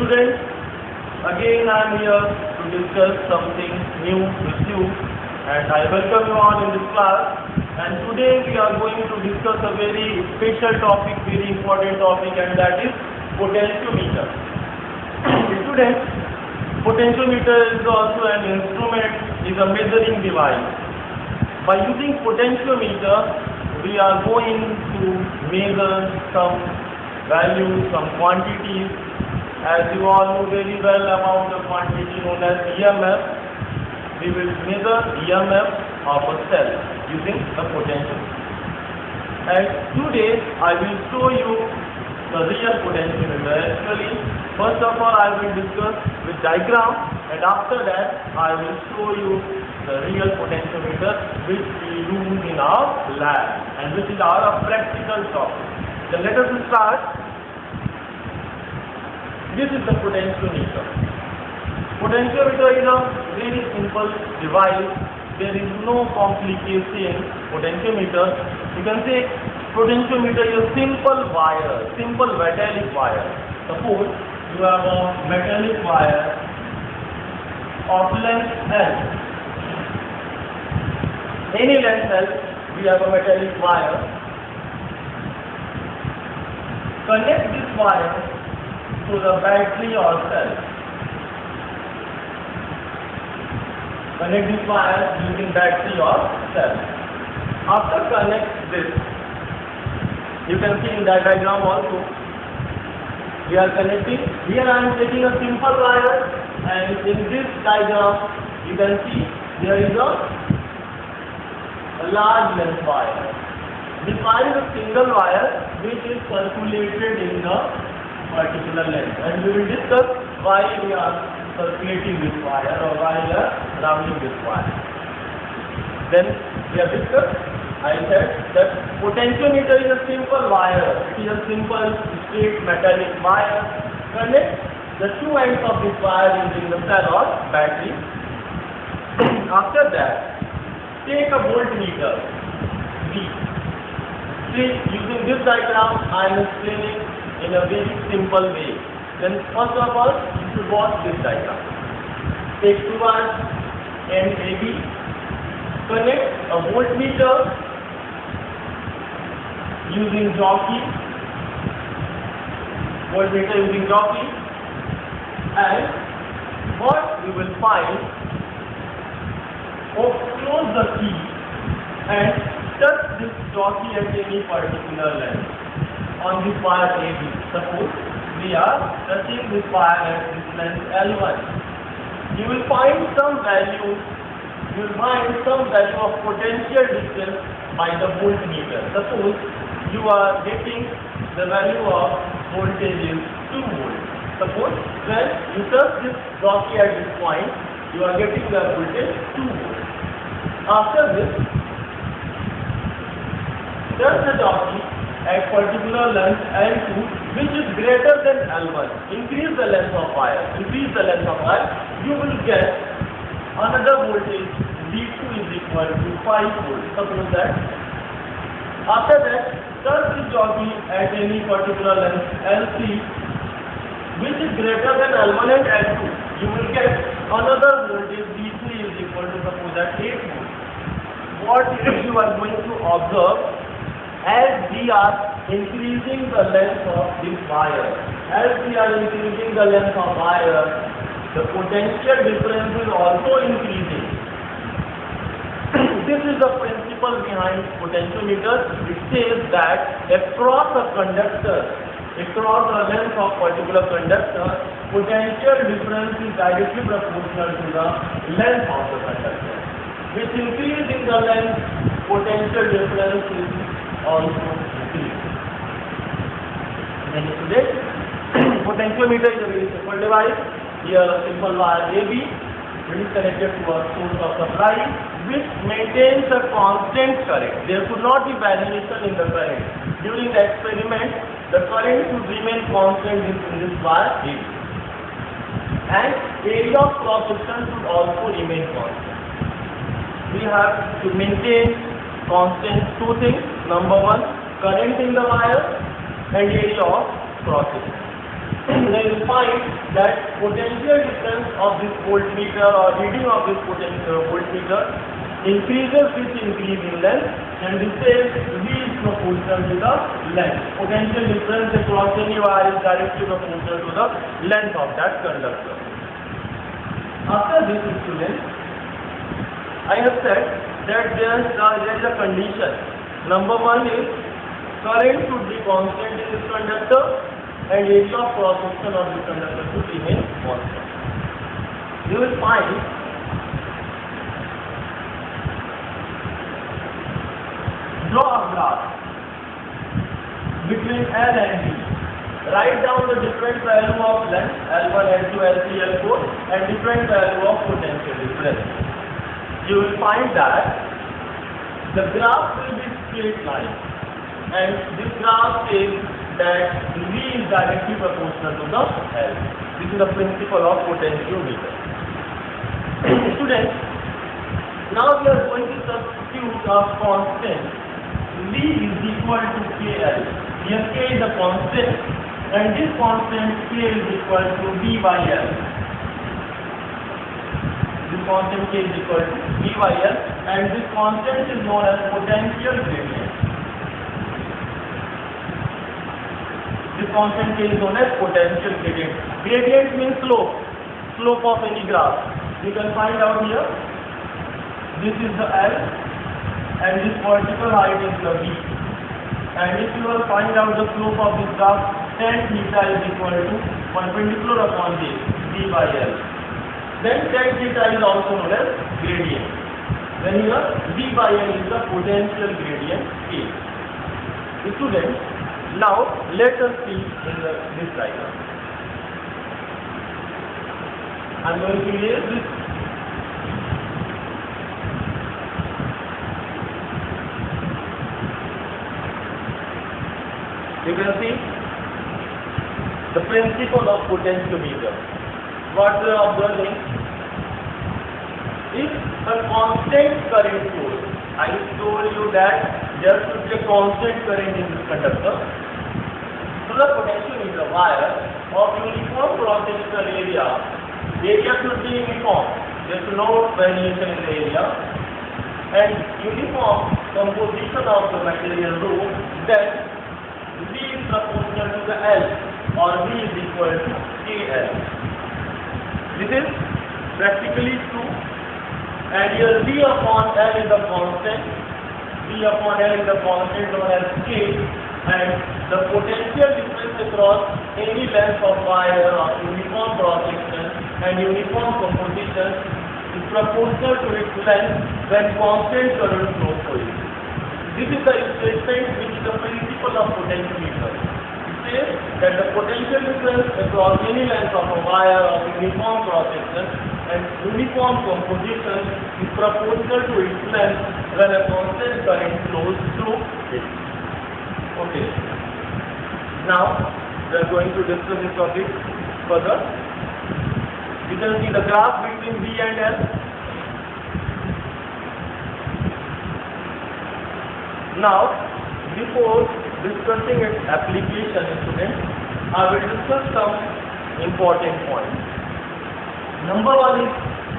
students, again I am here to discuss something new with you, and I welcome you all in this class. And today we are going to discuss a very special topic, very important topic, and that is potentiometer. Students, potentiometer is also an instrument, is a measuring device. By using potentiometer, we are going to measure some values, some quantities. As you all know very well about the quantity known as EMF, we will measure EMF of a cell using the potentiometer. And today I will show you the real potentiometer. Actually, first of all I will discuss with diagram, and after that I will show you the real potentiometer which we use in our lab and which is our practical topic. Then let us start. This is the potentiometer. Potentiometer is a very simple device. There is no complication in potentiometer. You can say potentiometer is a simple wire, simple metallic wire. Suppose you have a metallic wire of length L. Any length L, we have a metallic wire. Connect this wire to the battery or cell. Connect this wire using battery or cell. After connect this, you can see in that diagram also, we are connecting. Here I am taking a simple wire, and in this diagram you can see there is a large length wire. This wire is a single wire which is circulated in the particular length, and we will discuss why we are circulating this wire or why we are rounding this wire. Then we have discussed, I said that potentiometer is a simple wire. It is a simple straight metallic wire. Connect the two ends of this wire using the cell or battery. After that, take a voltmeter V. See, using this diagram I am explaining in a very simple way. Then first of all, you should watch this diagram. Take two wires and AB. Connect a voltmeter using jockey. Voltmeter using jockey. And what you will find, close the key and touch this jockey at any particular length on this wire AB. Suppose we are touching this wire at this length L1. You will find some value. You will find some value of potential difference by the voltmeter. Suppose you are getting the value of voltage is 2 volts. Suppose when you touch this jockey at this point, you are getting the voltage 2 volts. After this, touch the jockey at particular length L2 which is greater than L1. Increase the length of wire. Increase the length of wire. You will get another voltage V2 is equal to 5 volts. Suppose that. After that, touch the jockey at any particular length L3 which is greater than L1 and L2. You will get another voltage V3 is equal to, suppose that, 8 volts. What you are going to observe, as we are increasing the length of this wire, the potential difference is also increasing. This is the principle behind potentiometer. It says that across a conductor, across the length of particular conductor, potential difference is directly proportional to the length of the conductor. With increase in the length, potential difference is also increased. And today, potentiometer is a very simple device. Here a simple wire AB which is connected to a source of supply which maintains a constant current. There should not be variation in the current. During the experiment, the current should remain constant in this wire AB. And area of cross section should also remain constant. We have to maintain constant two things. Number one, current in the wire and area of cross section. then you find that potential difference of this voltmeter or reading of this voltmeter increases with increase in length, and this is V is proportional to the length. Potential difference across any wire is directly proportional to the length of that conductor. After this, students, I have said that there is a condition. Number one is current should be constant in this conductor and area of cross section of this conductor should remain constant. You will find draw a graph between L and D. Write down the different value of length L1, L2, L3, L4 and different value of potential difference. You will find that the graph will be straight line, and this graph says that V is directly proportional to the L. This is the principle of potentiometer. Students, now we are going to substitute a constant. V is equal to KL. Here K is a constant, and this constant K is equal to V by L. This constant K is equal to V by L, and this constant is known as potential gradient. This constant K is known as potential gradient. Gradient means slope of any graph. You can find out here. This is the L, and this vertical height is the V. And if you will find out the slope of this graph, tan theta is equal to perpendicular upon this V by L. Then tan theta is also known as gradient. Then here V by L is the potential gradient K. Students, now let us see in this diagram. I am going to erase this. You can see the principle of potentiometer. What we are observing, if a constant current flows, I told you that there should be a constant current in this conductor. So the potentiometer wire of uniform cross-sectional area should be uniform. There is no variation in the area, and uniform composition of the material room, then V is proportional to the L, or V is equal to KL. This is practically true, and here V upon L is the constant. V upon L is the constant known as K, and the potential difference across any length of wire of uniform cross section and uniform composition is proportional to its length when constant current flows through it. This is the statement which is the principle of potentiometer. It says that the potential difference across any length of a wire of uniform cross section and uniform composition is proportional to its length when a constant current flows through it. Okay. Now we are going to discuss this topic further. You can see the graph between V and L. Now, before discussing its application, students, I will discuss some important points. Number one is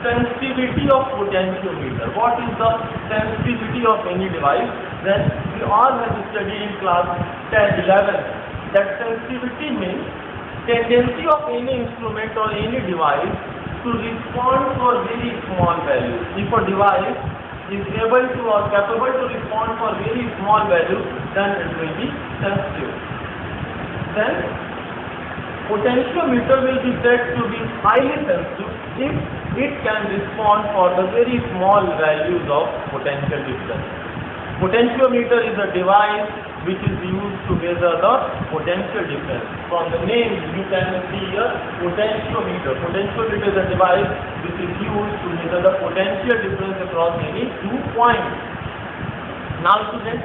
sensitivity of potentiometer. What is the sensitivity of any device? Then we all have studied in class 10, 11 that sensitivity means tendency of any instrument or any device to respond for very small values. If a device is able to or capable to respond for very small value, then it will be sensitive. Then potentiometer will be said to be highly sensitive if it can respond for the very small values of potential difference. Potentiometer is a device which is used to measure the potential difference. From the name you can see here potentiometer. Potentiometer is a device which is used to measure the potential difference across any 2 points. Now students,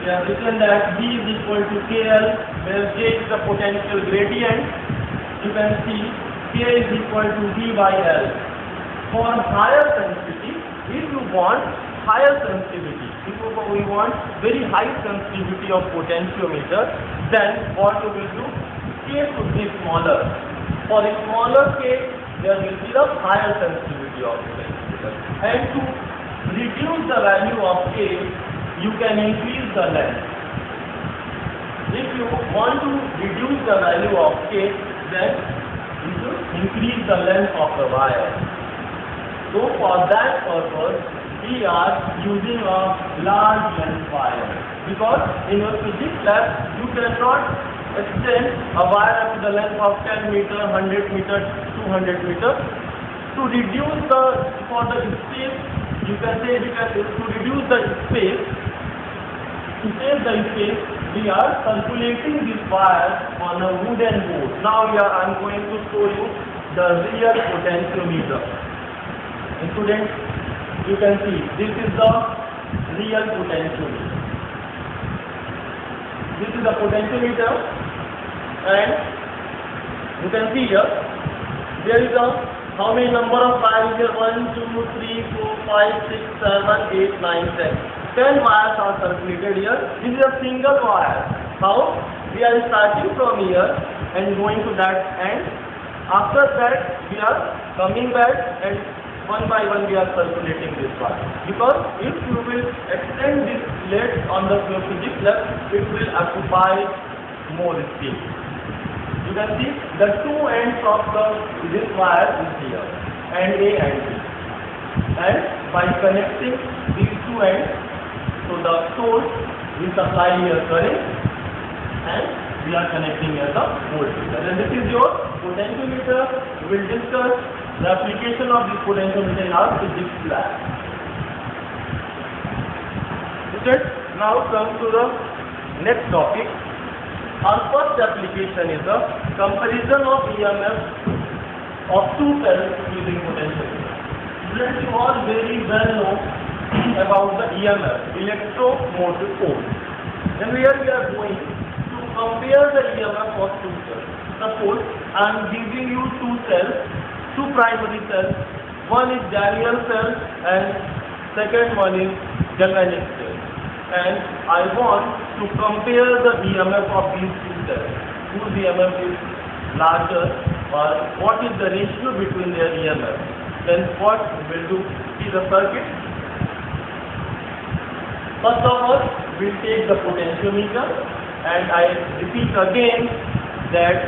we have written that V is equal to KL, where K is the potential gradient. You can see K is equal to V by L. For higher sensitivity, if you want higher sensitivity, if we want very high sensitivity of potentiometer, then what we will do? K should be smaller. For a smaller K, there will be the higher sensitivity of potentiometer. And to reduce the value of K, you can increase the length. If you want to reduce the value of K, then you should increase the length of the wire. So for that purpose, we are using a large length wire, because in your physics lab you cannot extend a wire up to the length of 10 meter, 100 meter, 200 meter. To reduce the space, you can say, to reduce the space, to save the space, we are circulating this wire on a wooden board. Now I am going to show you the real potentiometer. Students, you can see this is the real potentiometer. This is the potentiometer, and you can see here there is a how many number of wires here? 1, 2, 3, 4, 5, 6, 7, 8, 9, 10. 10 wires are circulated here. This is a single wire. How? We are starting from here and going to that end. After that, we are coming back and one by one we are circulating this wire. Because if you will extend this plate on the physics lab, it will occupy more space. You can see the two ends of this wire is here, and A and B. And by connecting these two ends to the source, we supply here current, and we are connecting here the voltmeter. And this is your potentiometer. We will discuss the application of this potentiometer in our physics lab. Let's now come to the next topic. Our first application is the comparison of EMF of two cells using potentiometer. Students, you all very well know about the EMF, electromotive force. And here we are going to compare the EMF of two cells. Suppose I am giving you two cells, two primary cells. One is Daniell cell and second one is galvanic cell. And I want to compare the EMF of these two cells. Whose EMF is larger, or what is the ratio between their EMF? Then what we will do? See the circuit. First of all, we will take the potentiometer, and I repeat again that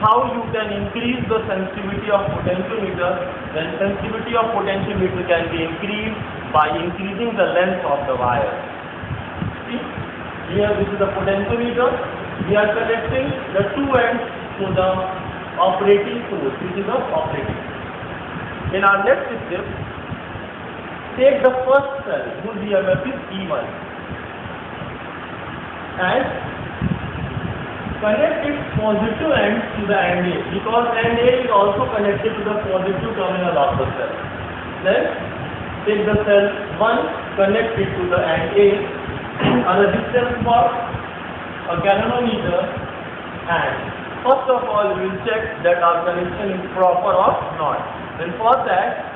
how you can increase the sensitivity of potentiometer. Then sensitivity of potentiometer can be increased by increasing the length of the wire. See, here this is the potentiometer. We are connecting the two ends to the operating source. This is the operating. In our next step, take the first cell whose EMF is E1 and connect its positive end to the end A, because end A is also connected to the positive terminal of the cell. Then take the cell 1, connect it to the end A, a resistance box, a galvanometer, and first of all we will check that our connection is proper or not. Then for that,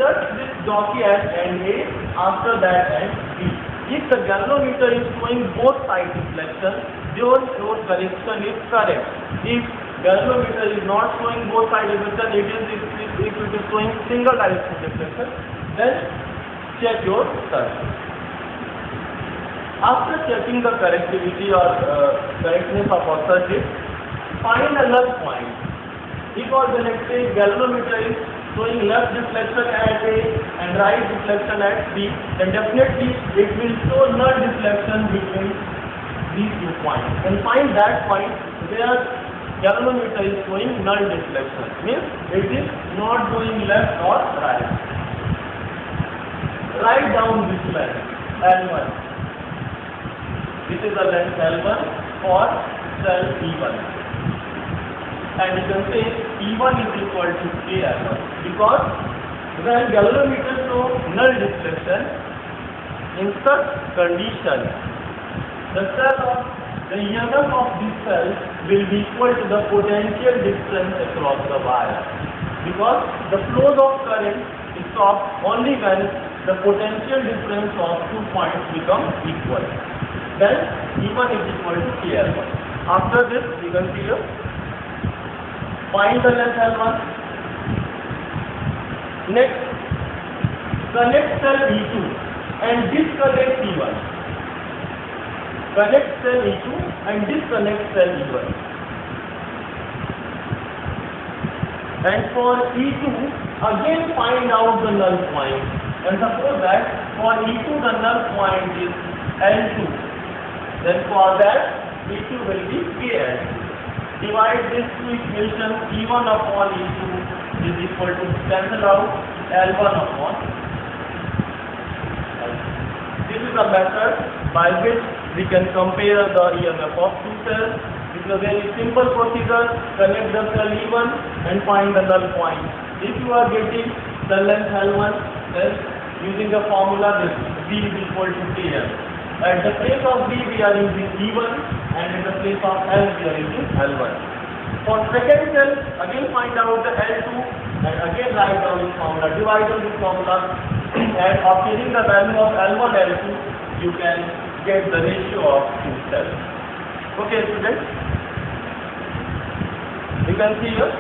touch this jockey at end A, after that end B. If the galvanometer is showing both side deflection, your connection is correct. If galvanometer is not showing both side deflection, if it is showing single direction deflection, then check your circuit. After checking the correctivity or correctness of our circuit, find a null point. If our galvanometer is showing left deflection at A and right deflection at B, then definitely it will show null deflection between these two points. And find that point where galvanometer is showing null deflection, means it is not going left or right. Write down this length L1. This is the length L1 for cell E1. And you can say E1 is equal to KL1, because when galvanometer shows null deflection, in such condition, the EMF of this cell will be equal to the potential difference across the wire, because the flow of current stops only when the potential difference of 2 points becomes equal. Then E1 is equal to KL1. After this, we can see here, find the length L1. Next, connect cell E2 and disconnect E1. Connect cell E2 and disconnect cell E1. And for E2, again find out the null point. And suppose that for E2 the null point is L2. Then for that E2 will be KL2. Divide this two equations, E1 upon E2 is equal to cancel out L1 upon. This is a method by which we can compare the EMF of two cells. This is a very simple procedure. Connect the cell E1 and find the null point. If you are getting the length L1, then using the formula this V is equal to KL. At the place of V we are using E1 and at the place of L we are using L1. For second cell, again find out the L2 and again write down this formula. Divide on this formula and obtaining the value of L1, L2, you can get the ratio of two cells. Okay, students? You can see here.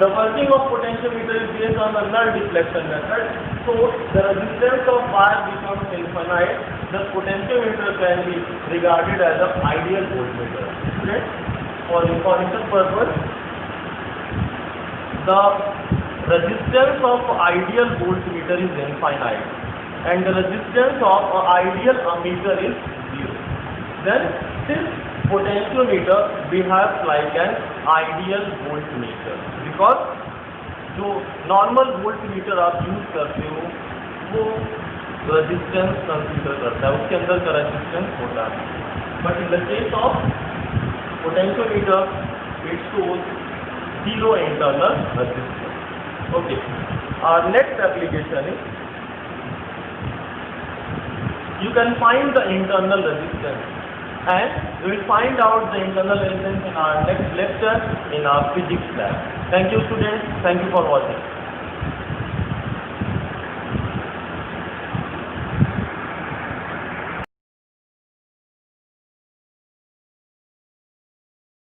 The working of potentiometer is based on the null deflection method. So the resistance of wire becomes infinite. The potentiometer can be regarded as an ideal voltmeter. Okay? For information purpose, the resistance of ideal voltmeter is infinite and the resistance of an ideal ammeter is 0. Then this potentiometer behaves like an ideal voltmeter because जो normal voltmeter आप use करते हो वो resistance consider करता है, उसके अंदर का रेजिस्टेंस होता है. But in the case of potentiometer it shows zero internal resistance. Okay. Our next application is you can find the internal resistance and we will find out the internal resistance in our next lecture in our physics lab. Thank you students. Thank you for watching.